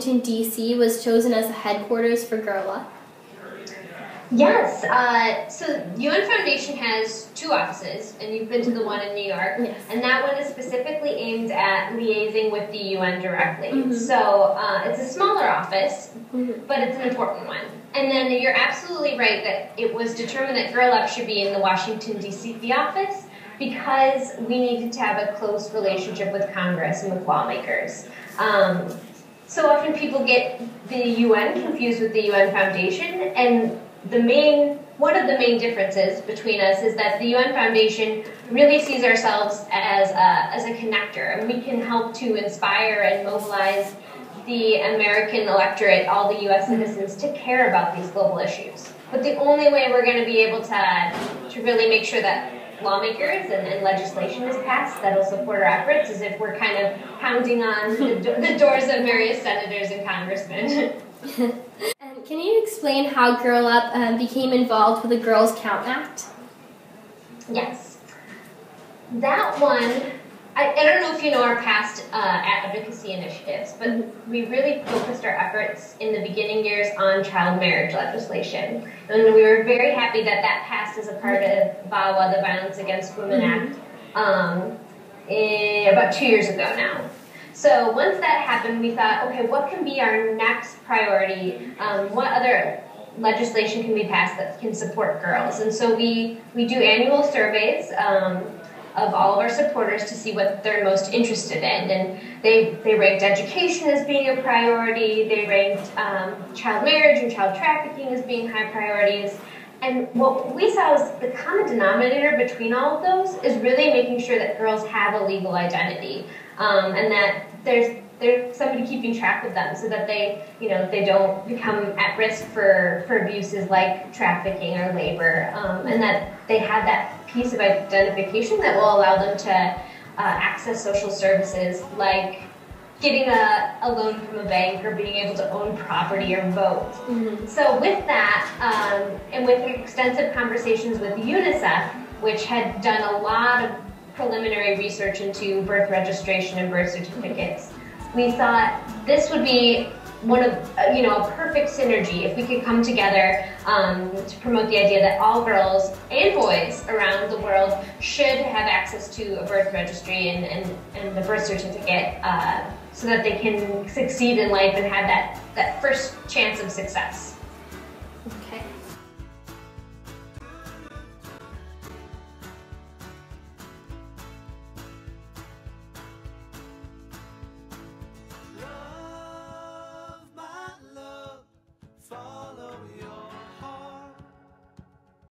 Washington, D.C. was chosen as the headquarters for Girl Up? Yes, so UN Foundation has 2 offices, and you've been to the one in New York, yes. And that one is specifically aimed at liaising with the UN directly. So it's a smaller office, but it's an important one. And then you're absolutely right that it was determined that Girl Up should be in the Washington, D.C. office because we needed to have a close relationship with Congress and with lawmakers. So often people get the UN confused with the UN Foundation, and one of the main differences between us is that the UN Foundation really sees ourselves as a connector, and we can help to inspire and mobilize the American electorate, all the US citizens, to care about these global issues. But the only way we're going to be able to really make sure that lawmakers and legislation is passed that'll support our efforts is if we're kind of pounding on the doors of various senators and congressmen. Can you explain how Girl Up became involved with the Girls Count Act? Yes. That one, I don't know if you know our past advocacy initiatives, but we really focused our efforts in the beginning years on child marriage legislation. And we were very happy that that passed as a part of VAWA, the Violence Against Women Act, about 2 years ago now. So once that happened, we thought, okay, what can be our next priority? What other legislation can be passed that can support girls? And so we do annual surveys of all of our supporters to see what they're most interested in. And they ranked education as being a priority. They ranked child marriage and child trafficking as being high priorities. And what we saw was the common denominator between all of those is really making sure that girls have a legal identity, and that there's somebody keeping track of them so that they don't become at risk for abuses like trafficking or labor, and that they have that piece of identification that will allow them to access social services like getting a loan from a bank or being able to own property or vote. So with that, and with extensive conversations with UNICEF, which had done a lot of preliminary research into birth registration and birth certificates, we thought this would be one of a perfect synergy if we could come together to promote the idea that all girls and boys around the world should have access to a birth registry and the birth certificate so that they can succeed in life and have that first chance of success. Okay.